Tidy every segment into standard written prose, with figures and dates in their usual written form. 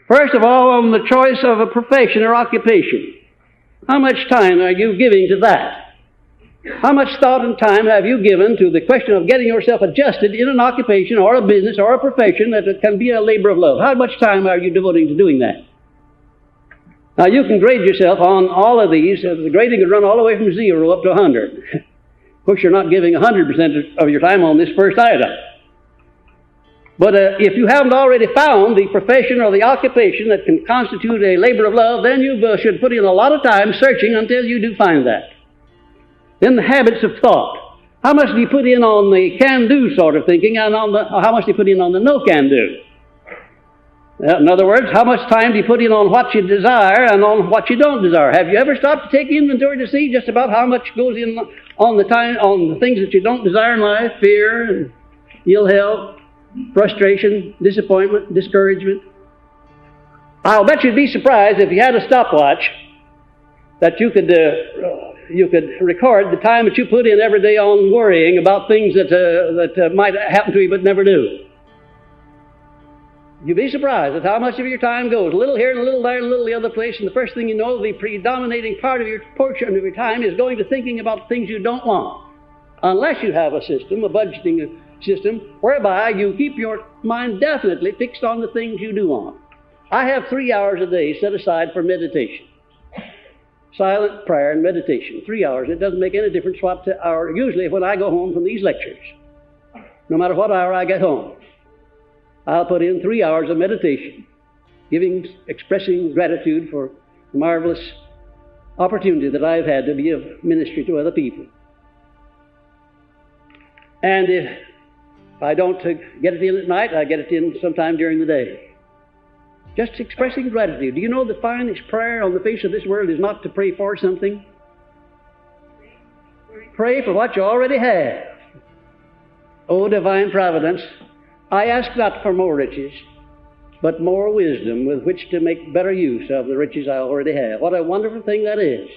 First of all, on the choice of a profession or occupation. How much time are you giving to that? How much thought and time have you given to the question of getting yourself adjusted in an occupation or a business or a profession that can be a labor of love? How much time are you devoting to doing that? Now, you can grade yourself on all of these. The grading can run all the way from 0 up to 100. Of course, you're not giving 100% of your time on this first item. But if you haven't already found the profession or the occupation that can constitute a labor of love, then you should put in a lot of time searching until you do find that. Then the habits of thought. How much do you put in on the can-do sort of thinking, and how much do you put in on the no-can-do? In other words, how much time do you put in on what you desire and on what you don't desire? Have you ever stopped to take inventory to see just about how much goes in on the things that you don't desire in life? Fear, and ill health, frustration, disappointment, discouragement. I'll bet you'd be surprised if you had a stopwatch that you could record the time that you put in every day on worrying about things that might happen to you but never do. You'd be surprised at how much of your time goes. A little here and a little there and a little the other place, and the first thing you know, the predominating part of your portion of your time is going to thinking about things you don't want. Unless you have a system, a budgeting system, whereby you keep your mind definitely fixed on the things you do want. I have 3 hours a day set aside for meditation. Silent prayer and meditation. 3 hours. It doesn't make any difference what hour. Usually when I go home from these lectures, no matter what hour I get home, I'll put in 3 hours of meditation, expressing gratitude for the marvelous opportunity that I've had to be of ministry to other people. And if I don't get it in at night, I get it in sometime during the day. Just expressing gratitude. Do you know the finest prayer on the face of this world is not to pray for something? Pray for what you already have. O divine providence, I ask not for more riches, but more wisdom with which to make better use of the riches I already have. What a wonderful thing that is.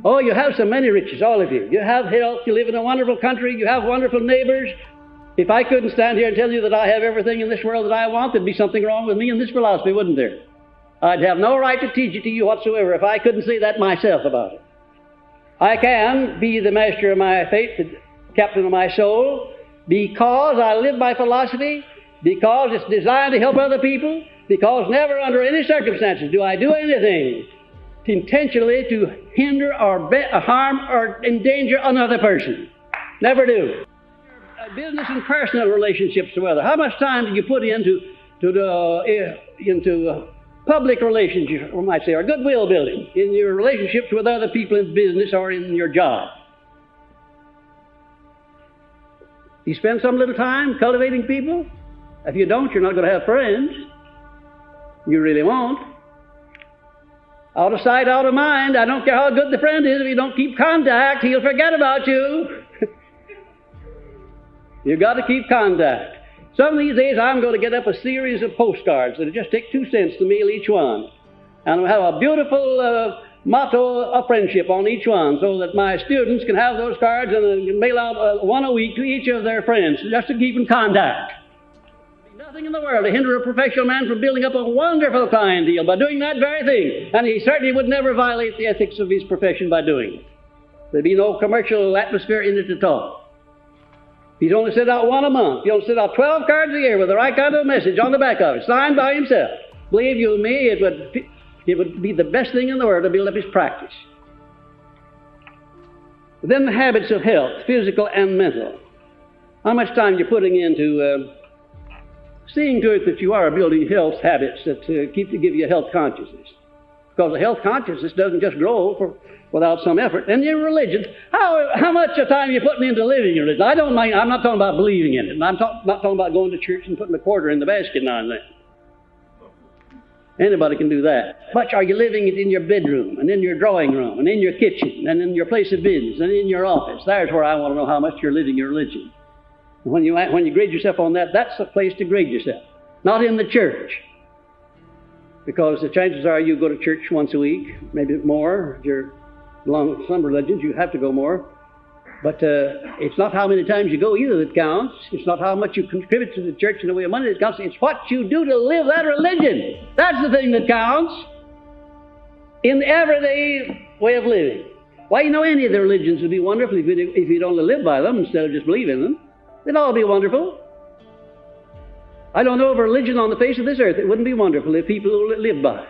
Oh, you have so many riches, all of you. You have health, you live in a wonderful country, you have wonderful neighbors. If I couldn't stand here and tell you that I have everything in this world that I want, there'd be something wrong with me and this philosophy, wouldn't there? I'd have no right to teach it to you whatsoever if I couldn't say that myself about it. I can be the master of my fate, the captain of my soul, because I live by philosophy, because it's designed to help other people, because never under any circumstances do I do anything intentionally to hinder or harm or endanger another person. Never do. Business and personal relationships to others. How much time do you put into public relationships, we might say, or goodwill building in your relationships with other people in business or in your job? You spend some little time cultivating people? If you don't, you're not going to have friends. You really won't. Out of sight, out of mind. I don't care how good the friend is. If you don't keep contact, he'll forget about you. You've got to keep contact. Some of these days I'm going to get up a series of postcards that'll just take 2 cents to mail each one. And we'll have a beautiful motto of friendship on each one so that my students can have those cards and mail out one a week to each of their friends just to keep in contact. There's nothing in the world to hinder a professional man from building up a wonderful clientele by doing that very thing. And he certainly would never violate the ethics of his profession by doing it. There'd be no commercial atmosphere in it at all. He's only sent out one a month. He only sent out 12 cards a year with the right kind of message on the back of it, signed by himself. Believe you me, it would be the best thing in the world to build up his practice. Then the habits of health, physical and mental. How much time are you putting into seeing to it that you are building health habits that give you a health consciousness? Because the health consciousness doesn't just grow without some effort. And your religion, how much of time are you putting into living your religion? I'm not talking about believing in it. And I'm not talking about going to church and putting a quarter in the basket now and then. Anybody can do that. How much are you living it in your bedroom, and in your drawing room, and in your kitchen, and in your place of business, and in your office? There's where I want to know how much you're living your religion. And when you grade yourself on that, that's the place to grade yourself. Not in the church. Because the chances are you go to church once a week, maybe more. If you're along some religions, you have to go more. But it's not how many times you go either that counts. It's not how much you contribute to the church in the way of money that counts. It's what you do to live that religion. That's the thing that counts in the everyday way of living. Why, you know, any of the religions would be wonderful if you'd only live by them instead of just believe in them. They'd all be wonderful. I don't know of a religion on the face of this earth that wouldn't be wonderful if people lived by it.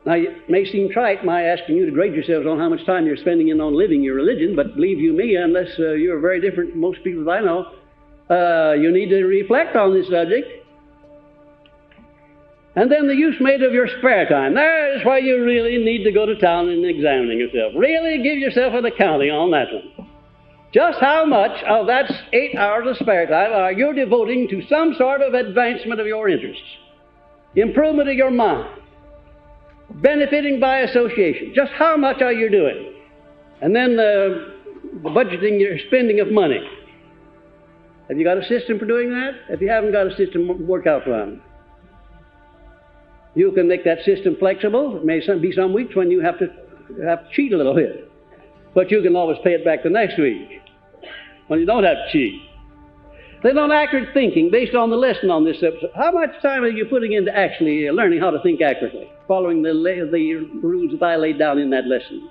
Now, it may seem trite, my asking you to grade yourselves on how much time you're spending in on living your religion, but believe you me, unless you're very different from most people that I know, you need to reflect on this subject. And then the use made of your spare time. There is why you really need to go to town and examine yourself. Really give yourself an accounting on that one. Just how much of that 8 hours of spare time are you devoting to some sort of advancement of your interests, improvement of your mind, benefiting by association? Just how much are you doing? And then the budgeting your spending of money. Have you got a system for doing that? If you haven't got a system, work out one. You can make that system flexible. It may be some weeks when you have to cheat a little bit, but you can always pay it back the next week when you don't have to cheat. Then on accurate thinking, based on the lesson on this episode, how much time are you putting into actually learning how to think accurately, following the rules that I laid down in that lesson?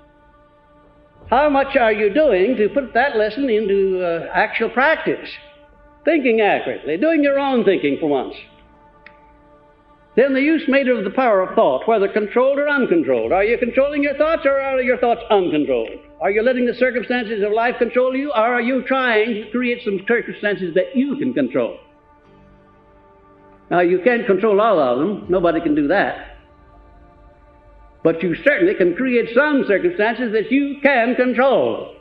How much are you doing to put that lesson into actual practice? Thinking accurately, doing your own thinking for once. Then the use made of the power of thought, whether controlled or uncontrolled. Are you controlling your thoughts, or are your thoughts uncontrolled? Are you letting the circumstances of life control you, or are you trying to create some circumstances that you can control? Now, you can't control all of them. Nobody can do that. But you certainly can create some circumstances that you can control.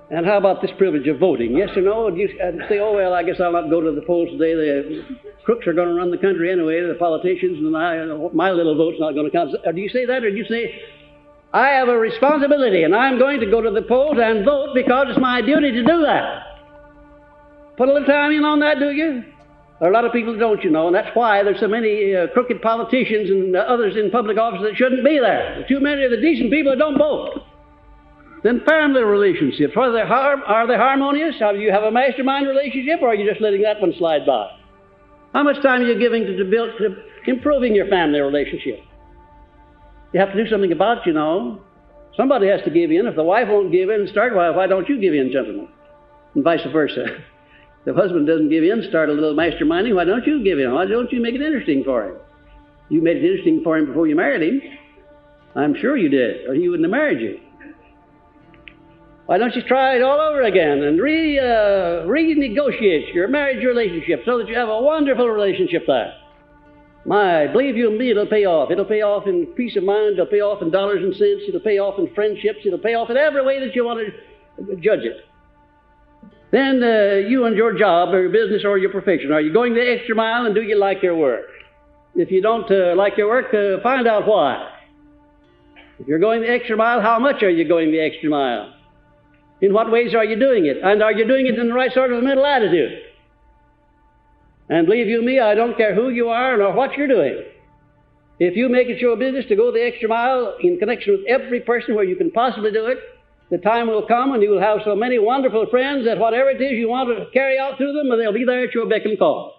And how about this privilege of voting? Yes or no? You say, oh, well, I guess I'll not go to the polls today. The crooks are going to run the country anyway, the politicians, and my little vote's not going to count. Or do you say that, or do you say, I have a responsibility, and I'm going to go to the polls and vote because it's my duty to do that? Put a little time in on that, do you? There are a lot of people that don't, you know, and that's why there's so many crooked politicians and others in public office that shouldn't be there. There's too many of the decent people that don't vote. Then family relationships, are they harmonious? Do you have a mastermind relationship, or are you just letting that one slide by? How much time are you giving to improving your family relationship? You have to do something about it, you know. Somebody has to give in. If the wife won't give in and start, why don't you give in, gentlemen? And vice versa. If the husband doesn't give in, start a little masterminding, why don't you give in? Why don't you make it interesting for him? You made it interesting for him before you married him. I'm sure you did, or he wouldn't have married you. Why don't you try it all over again and renegotiate your marriage relationship so that you have a wonderful relationship there? Believe you me, it'll pay off. It'll pay off in peace of mind. It'll pay off in dollars and cents. It'll pay off in friendships. It'll pay off in every way that you want to judge it. Then you and your job or your business or your profession, are you going the extra mile, and do you like your work? If you don't like your work, find out why. If you're going the extra mile, how much are you going the extra mile? In what ways are you doing it? And are you doing it in the right sort of mental attitude? And believe you me, I don't care who you are nor what you're doing. If you make it your business to go the extra mile in connection with every person where you can possibly do it, the time will come and you will have so many wonderful friends that whatever it is you want to carry out through them, they'll be there at your beck and call.